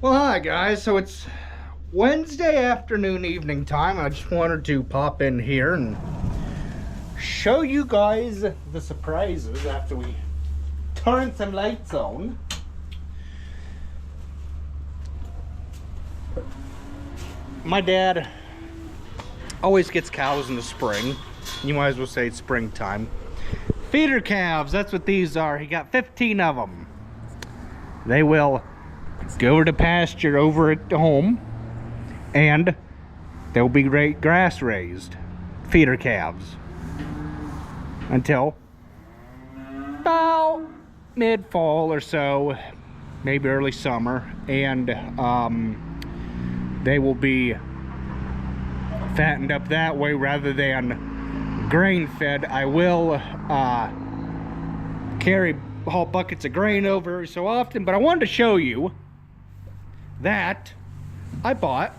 Well, hi guys. So it's Wednesday afternoon, evening time. I just wanted to pop in here and show you guys the surprises after we turn some lights on. My dad always gets cows in the spring. You might as well say it's springtime. Feeder calves, that's what these are. He got 15 of them. They will go over to pasture over at home, and they'll be grass raised feeder calves until about mid-fall or so, maybe early summer, and they will be fattened up that way rather than grain fed. I will carry whole buckets of grain over so often, but I wanted to show you that I bought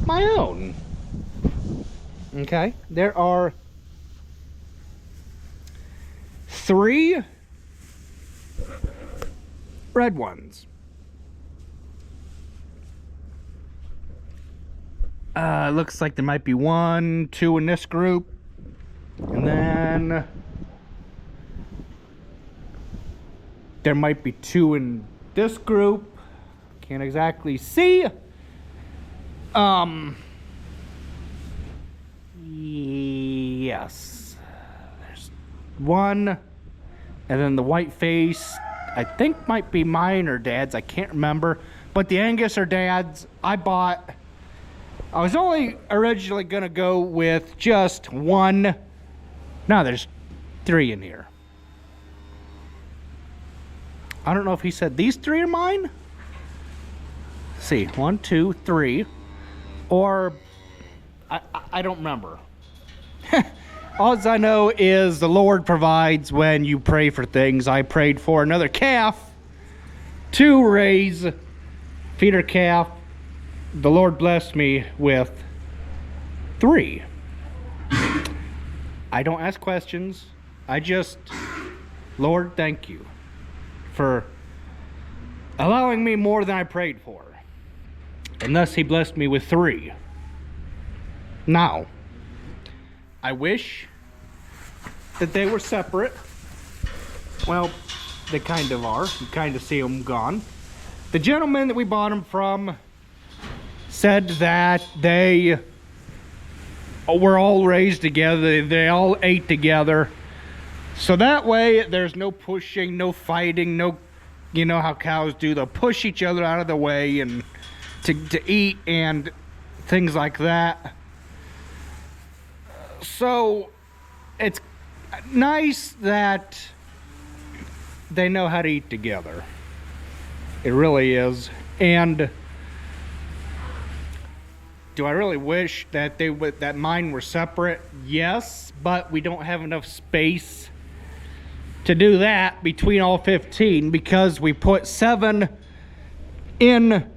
my own. Okay, there are 3 red ones. Looks like there might be 1, 2 in this group, and then there might be 2 in this group. Can't exactly see. Yes. There's 1. And then the white face, I think might be mine or Dad's. I can't remember. But the Angus are Dad's. I was only originally going to go with just 1. Now there's 3 in here. I don't know if he said these 3 are mine. Let's see, 1, 2, 3, or I don't remember. All I know is the Lord provides when you pray for things. I prayed for another calf to raise, feeder calf. The Lord blessed me with 3. I don't ask questions. I just, Lord, thank you for allowing me more than I prayed for. And thus he blessed me with 3. Now, I wish that they were separate. Well, they kind of are. You kind of see them gone. The gentleman that we bought them from said that they were all raised together. They all ate together. So that way, there's no pushing, no fighting, no, you know how cows do. They'll push each other out of the way and to eat and things like that. So it's nice that they know how to eat together. It really is. And do I really wish that that mine were separate? Yes, but we don't have enough space to do that between all 15 because we put 7 in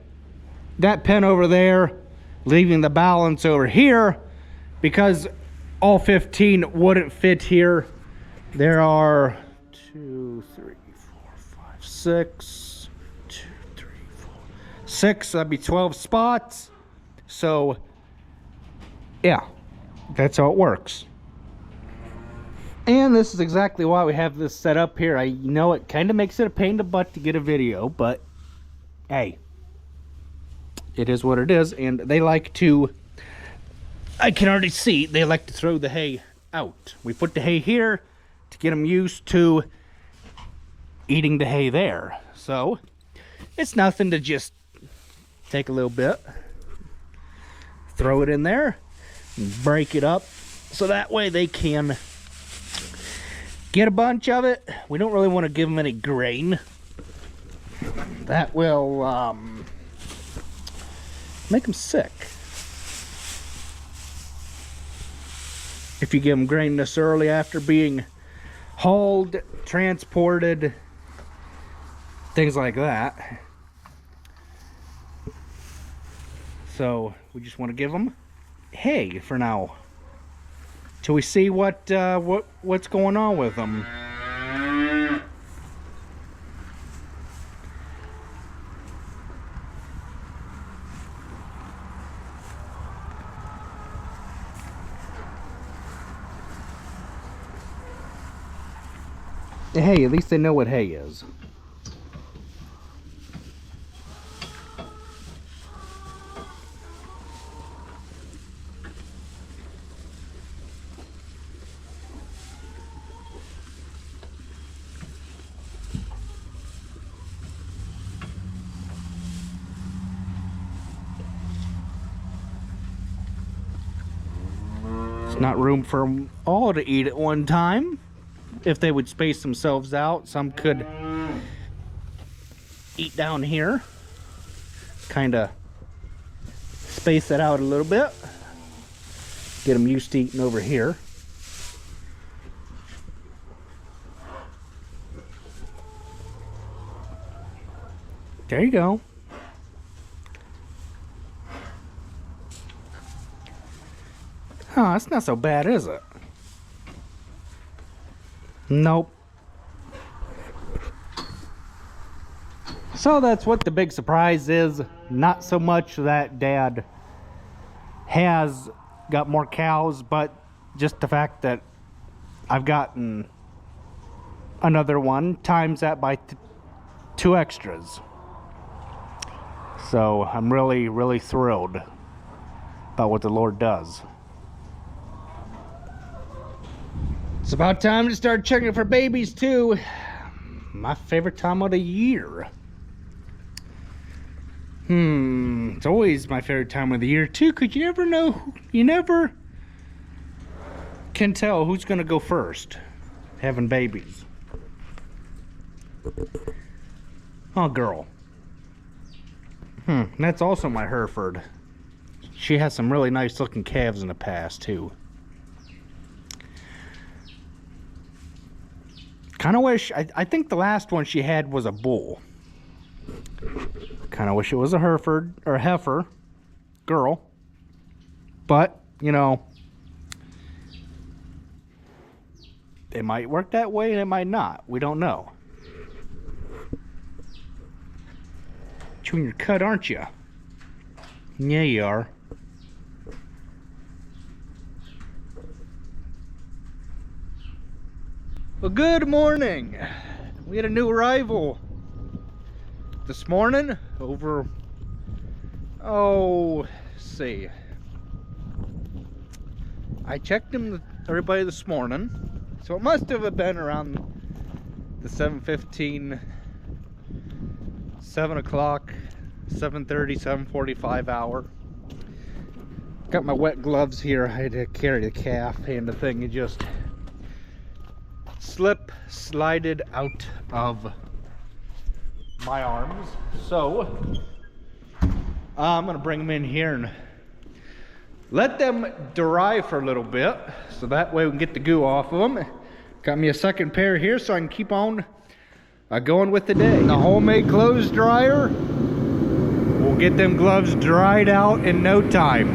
that pen over there, leaving the balance over here because all 15 wouldn't fit here. There are 2, 3, 4, 5, 6, 2, 3, 4, 6. That'd be 12 spots. So, yeah, that's how it works. And this is exactly why we have this set up here. I know it kind of makes it a pain in the butt to get a video, but hey, it is what it is. And they like to, I can already see, they like to throw the hay out. We put the hay here to get them used to eating the hay there. So, it's nothing to just take a little bit, throw it in there, and break it up. So that way they can get a bunch of it. We don't really want to give them any grain. That will make them sick. If you give them grain this early after being hauled, transported, things like that. So we just want to give them hay for now, till we see what's going on with them. Hey, at least they know what hay is. It's not room for them all to eat at one time. If they would space themselves out, some could eat down here. Kind of space it out a little bit. Get them used to eating over here. There you go. Huh, that's not so bad, is it? Nope. So that's what the big surprise is. Not so much that Dad has got more cows, but just the fact that I've gotten another one, times that by 2 extras. So I'm really, really thrilled about what the Lord does. It's about time to start checking for babies too. My favorite time of the year. It's always my favorite time of the year too, because you never know, you never can tell who's gonna go first having babies. Oh, girl. That's also my Hereford. She has some really nice looking calves in the past too. Kind of wish, I think the last one she had was a bull. Kind of wish it was a Hereford or a heifer girl. But, you know, it might work that way and it might not. We don't know. Chewing your cud, aren't you? Yeah, you are. Well, good morning. We had a new arrival this morning over, let's see. I checked everybody this morning, so it must have been around the 7:15, 7 o'clock, 7:30, 7:45 hour. Got my wet gloves here. I had to carry the calf, and the thing had just slided out of my arms. So I'm gonna bring them in here and let them dry for a little bit, so that way we can get the goo off of them. Got me a second pair here so I can keep on going with the day. The homemade clothes dryer will get them gloves dried out in no time.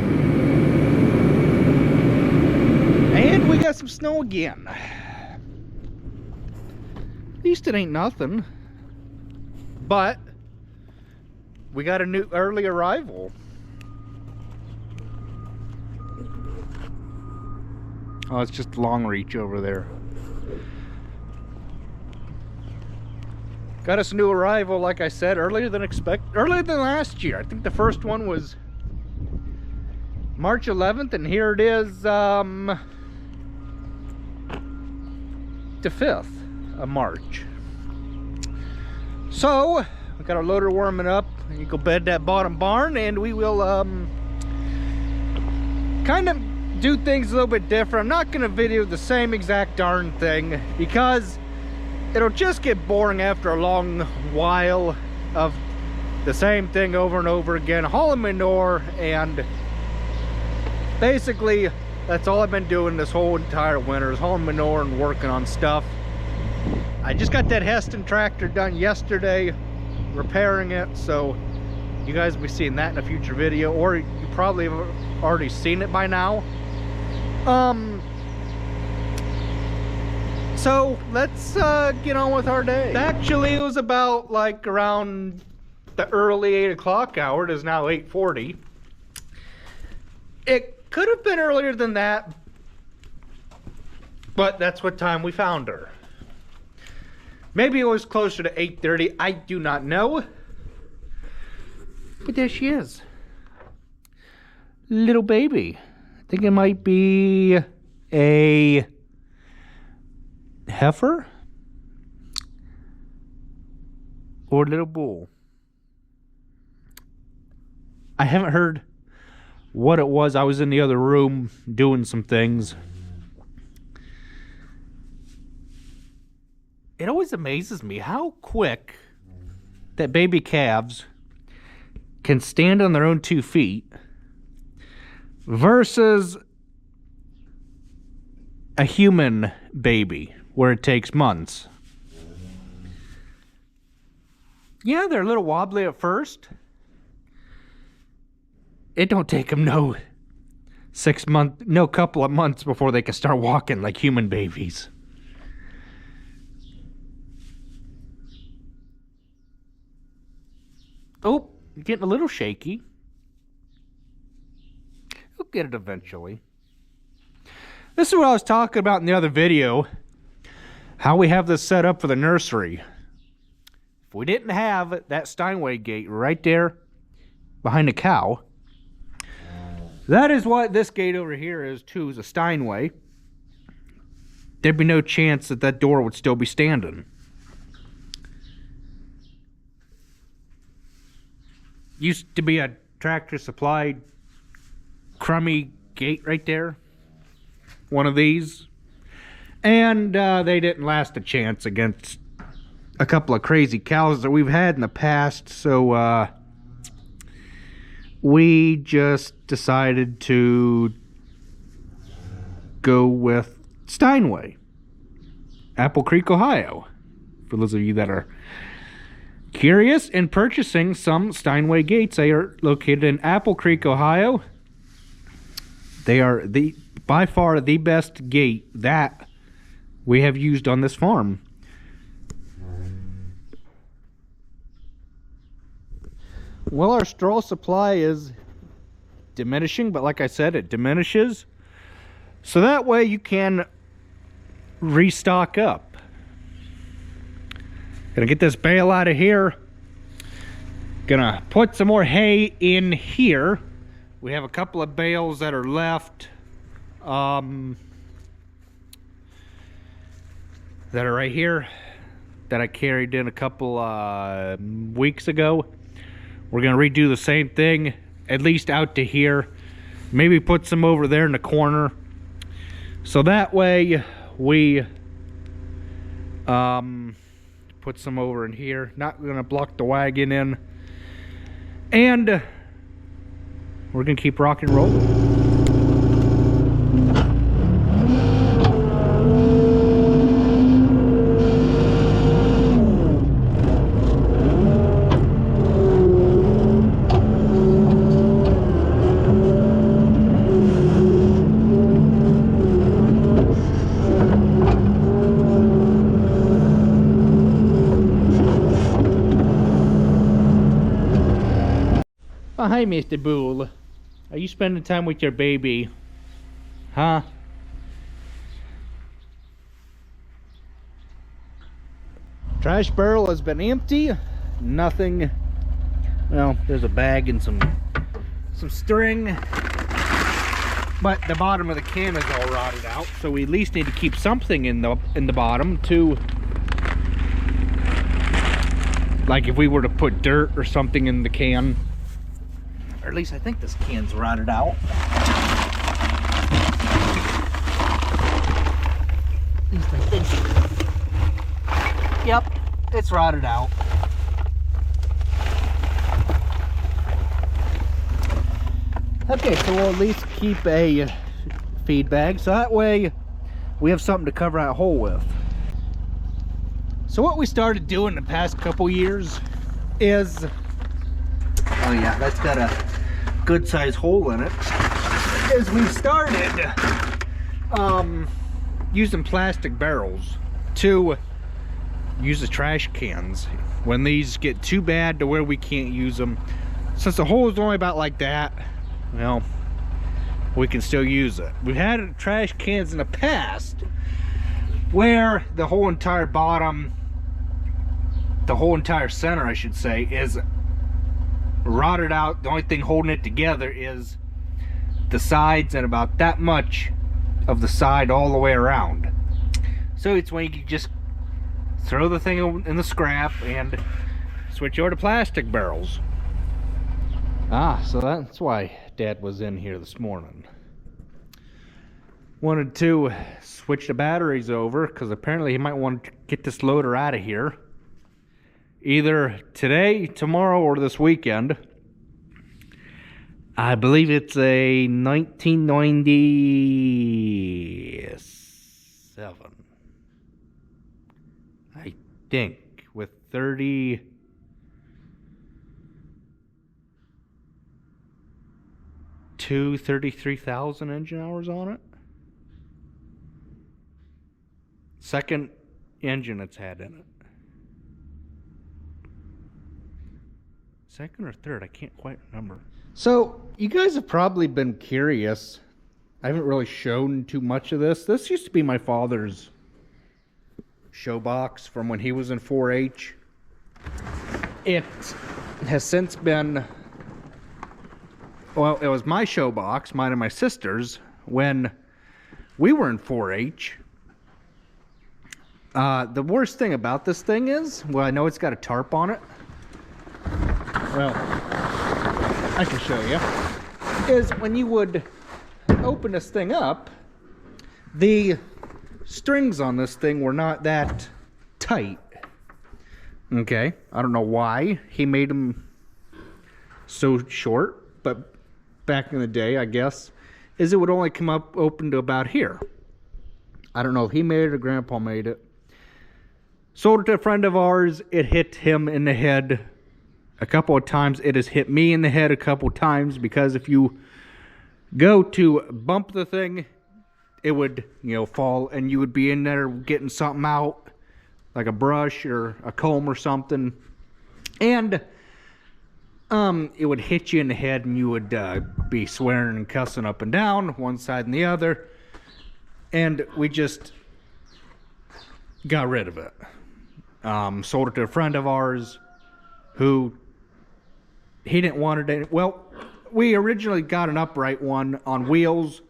And we got some snow again. At least it ain't nothing. But we got a new early arrival. Oh, it's just long reach over there. Got us a new arrival, like I said, earlier than last year. I think the first one was March 11th, and here it is the 5th of March. So we got our loader warming up, and you go bed that bottom barn, and we will kind of do things a little bit different. I'm not gonna video the same exact darn thing because it'll just get boring after a long while of the same thing over and over again, hauling manure, and basically that's all I've been doing this whole entire winter is hauling manure and working on stuff. I just got that Heston tractor done yesterday, repairing it, so you guys will be seeing that in a future video, or you probably have already seen it by now. So let's get on with our day. Actually, it was about like around the early 8 o'clock hour. It is now 8:40. It could have been earlier than that, but that's what time we found her. Maybe it was closer to 8:30. I do not know. But there she is. Little baby. I think it might be a heifer or a little bull. I haven't heard what it was. I was in the other room doing some things. It always amazes me how quick that baby calves can stand on their own 2 feet versus a human baby where it takes months. Yeah, they're a little wobbly at first. It don't take them no couple of months before they can start walking like human babies. Oh, getting a little shaky. We'll get it eventually. This is what I was talking about in the other video. How we have this set up for the nursery. If we didn't have that Steinway gate right there behind the cow, that is what this gate over here is too, is a Steinway. There'd be no chance that that door would still be standing. Used to be a Tractor Supply crummy gate right there. One of these. And they didn't last a chance against a couple of crazy cows that we've had in the past. So we just decided to go with Steinway. Apple Creek, Ohio. For those of you that are curious in purchasing some Steinway gates, they are located in Apple Creek, Ohio. They are by far the best gate that we have used on this farm. Well, our straw supply is diminishing, but like I said, it diminishes. So that way you can restock up. Gonna get this bale out of here. Gonna put some more hay in here. We have a couple of bales that are left. That are right here. That I carried in a couple weeks ago. We're gonna redo the same thing, at least out to here. Maybe put some over there in the corner. So that way we put some over in here. Not gonna block the wagon in. And we're gonna keep rock and rolling. Oh, hi, Mr. Bull. Are you spending time with your baby? Huh? Trash barrel has been empty. Nothing. Well, there's a bag and some string. But the bottom of the can is all rotted out, so we at least need to keep something in the bottom to, like if we were to put dirt or something in the can. Or at least I think this can's rotted out. At least I think. Yep, it's rotted out. Okay, so we'll at least keep a feed bag, so that way we have something to cover that hole with. So what we started doing the past couple years is, oh yeah, that's got a good sized hole in it, is we started using plastic barrels to use the trash cans when these get too bad to where we can't use them. Since the hole is only about like that, well, we can still use it. We've had trash cans in the past where the whole entire bottom the whole entire center, I should say, is rotted out. The only thing holding it together is the sides and about that much of the side all the way around. So it's when you can just throw the thing in the scrap and switch over to plastic barrels. So that's why Dad was in here this morning. Wanted to switch the batteries over because apparently he might want to get this loader out of here either today, tomorrow, or this weekend. I believe it's a 1997, I think, with 33,000 engine hours on it. Second engine it's had in it. Second or third, I can't quite remember. So, you guys have probably been curious. I haven't really shown too much of this. This used to be my father's show box from when he was in 4-H. It has since been, well, it was my show box, mine and my sister's, when we were in 4-H. The worst thing about this thing is, well, I know it's got a tarp on it. Well, I can show you. Is when you would open this thing up, the strings on this thing were not that tight. Okay, I don't know why he made them so short, but back in the day, I guess, is it would only come up open to about here. I don't know if he made it or Grandpa made it. Sold it to a friend of ours. It hit him in the head a couple of times. It has hit me in the head a couple of times because if you go to bump the thing, it would, fall, and you would be in there getting something out, like a brush or a comb or something, and it would hit you in the head, and you would be swearing and cussing up and down, one side and the other, and we just got rid of it. Sold it to a friend of ours who he didn't want it. Well, we originally got an upright one on wheels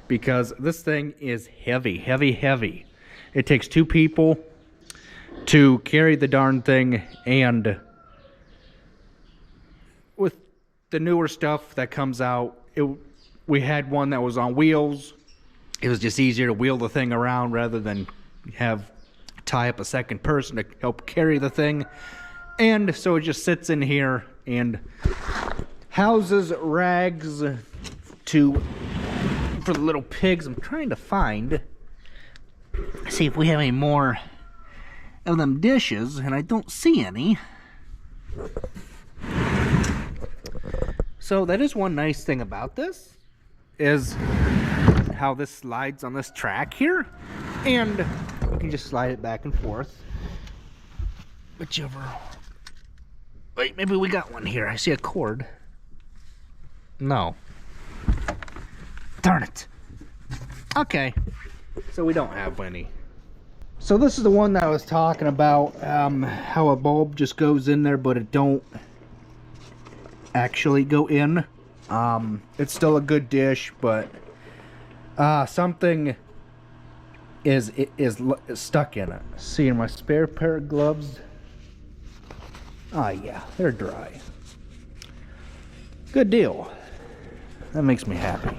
because this thing is heavy, heavy, heavy. It takes 2 people to carry the darn thing, and with the newer stuff that comes out, we had one that was on wheels. It was just easier to wheel the thing around rather than tie up a second person to help carry the thing. And so it just sits in here and houses rags for the little pigs. I'm trying to see if we have any more of them dishes, and I don't see any. So that is one nice thing about this, is how this slides on this track here, and you can just slide it back and forth. Whichever. Wait, maybe we got one here. I see a cord. No. Darn it. Okay. So we don't have any. So this is the one that I was talking about, how a bulb just goes in there, but it don't actually go in. It's still a good dish, but something is stuck in it. See, my spare pair of gloves. Yeah, they're dry. Good deal. That makes me happy.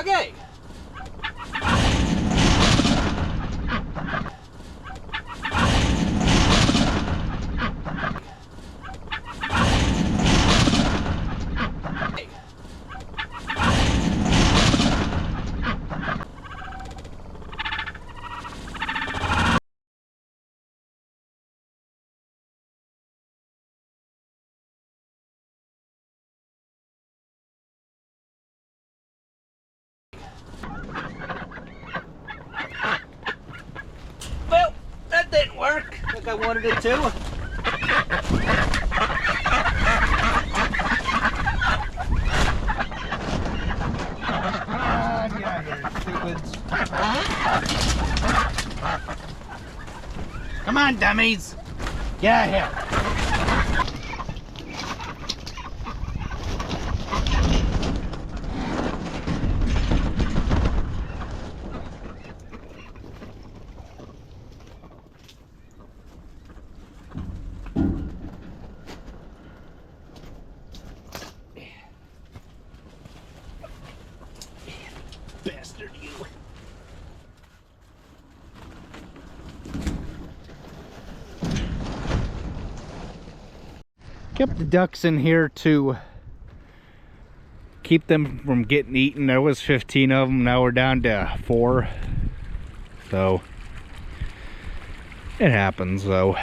Okay. Well, that didn't work like I wanted it to. Come on, dummies. Get out of here. Bastard, you. Kept the ducks in here to keep them from getting eaten. There was 15 of them. Now we're down to 4. So it happens though.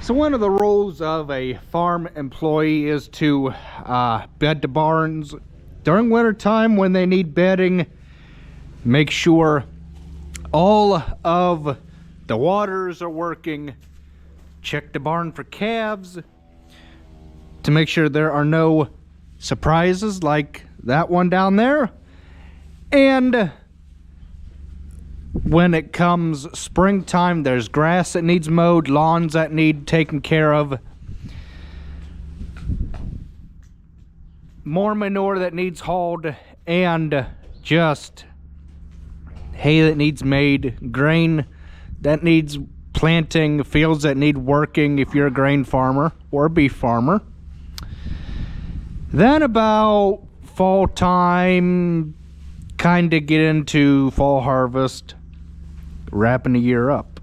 So one of the roles of a farm employee is to bed the barns during winter time when they need bedding. Make sure all of the waters are working. Check the barn for calves to make sure there are no surprises like that one down there. And when it comes springtime, there's grass that needs mowed, lawns that need taken care of, more manure that needs hauled, and just hay that needs made, grain that needs planting, fields that need working if you're a grain farmer or a beef farmer. Then about fall time, kind of get into fall harvest, wrapping the year up.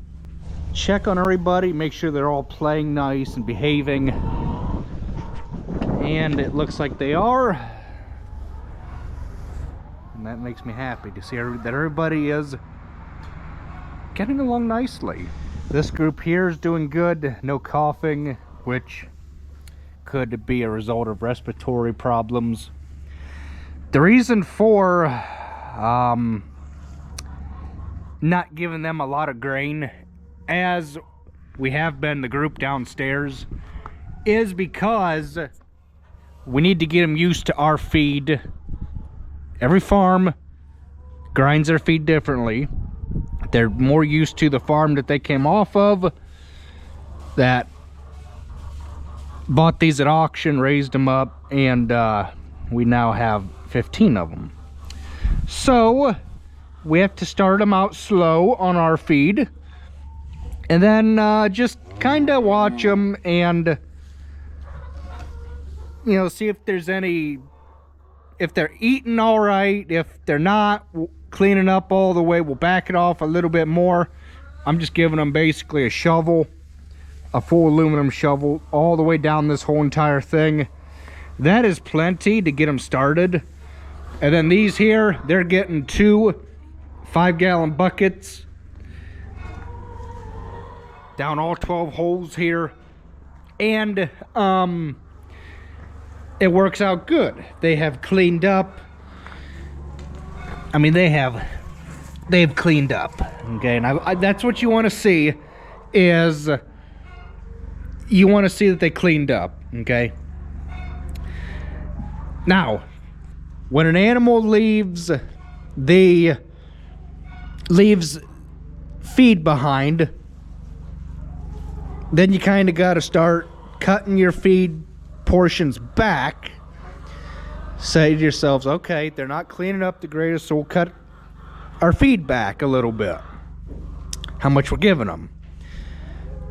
Check on everybody, make sure they're all playing nice and behaving. And it looks like they are. And that makes me happy to see that everybody is getting along nicely. This group here is doing good, no coughing, which could be a result of respiratory problems. The reason for not giving them a lot of grain, as we have been the group downstairs, is because we need to get them used to our feed. Every farm grinds their feed differently. They're more used to the farm that they came off of, that bought these at auction, raised them up, and we now have 15 of them. So we have to start them out slow on our feed, and then just kind of watch them and, you know, see if there's any, if they're eating all right. If they're not cleaning up all the way, we'll back it off a little bit more. I'm just giving them basically a shovel, a full aluminum shovel, all the way down this whole entire thing. That is plenty to get them started. And then these here, they're getting 2 5-gallon buckets down all 12 holes here, and it works out good. They have cleaned up. I mean, they've cleaned up. Okay, and that's what you want to see, is you want to see that they cleaned up. Okay. Now, when an animal leaves feed behind, then you kind of got to start cutting your feed portions back. Say to yourselves, okay, they're not cleaning up the greatest, so we'll cut our feed back a little bit, how much we're giving them.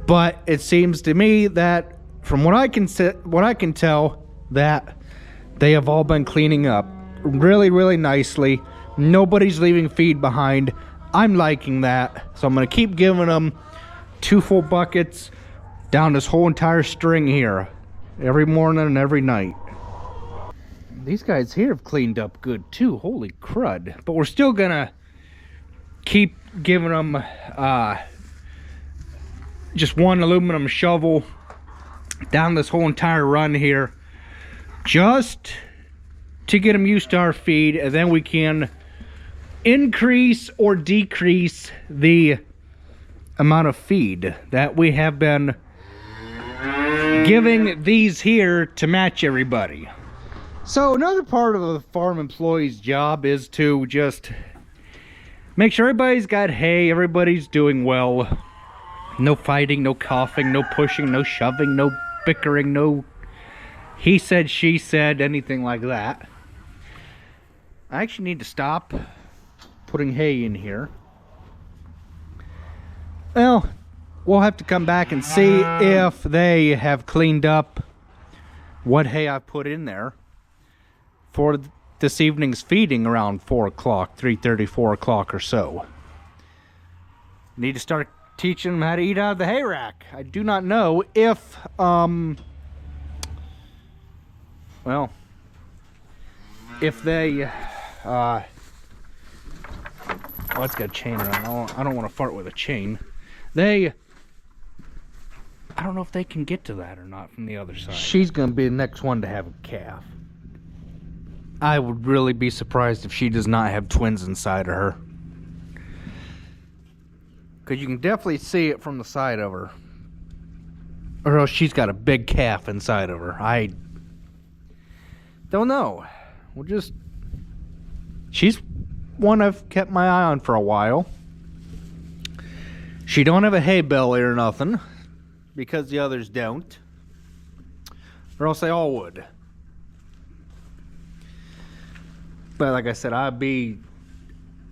But it seems to me that, from what I can tell, that They have all been cleaning up really, really nicely. Nobody's leaving feed behind. I'm liking that. So I'm going to keep giving them 2 full buckets down this whole entire string here. Every morning and every night. These guys here have cleaned up good too. Holy crud. But we're still going to keep giving them just 1 aluminum shovel down this whole entire run here, just to get them used to our feed, and then we can increase or decrease the amount of feed that we have been giving these here to match everybody. So another part of the farm employee's job is to just make sure everybody's got hay, everybody's doing well. No fighting, no coughing, no pushing, no shoving, no bickering, no he said, she said, anything like that. I actually need to stop putting hay in here. Well, we'll have to come back and see if they have cleaned up what hay I put in there for this evening's feeding around 4 o'clock, 3:30, 4 o'clock or so. Need to start teaching them how to eat out of the hay rack. I do not know if, well, if they, oh, it's got a chain around. I don't want to fart with a chain. I don't know if they can get to that or not from the other side. She's going to be the next one to have a calf. I would really be surprised if she does not have twins inside of her. Because you can definitely see it from the side of her. Or else she's got a big calf inside of her. I don't know. She's one I've kept my eye on for a while. She don't have a hay belly or nothing, because the others don't. Or else they all would. But like I said, I'd be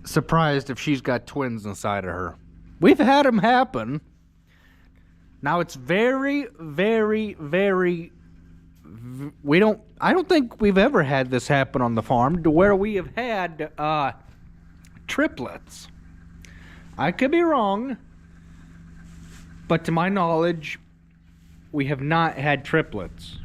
surprised if she's got twins inside of her. We've had them happen. Now it's very, very, very... I don't think we've ever had this happen on the farm to where we have had triplets. I could be wrong, but to my knowledge, we have not had triplets.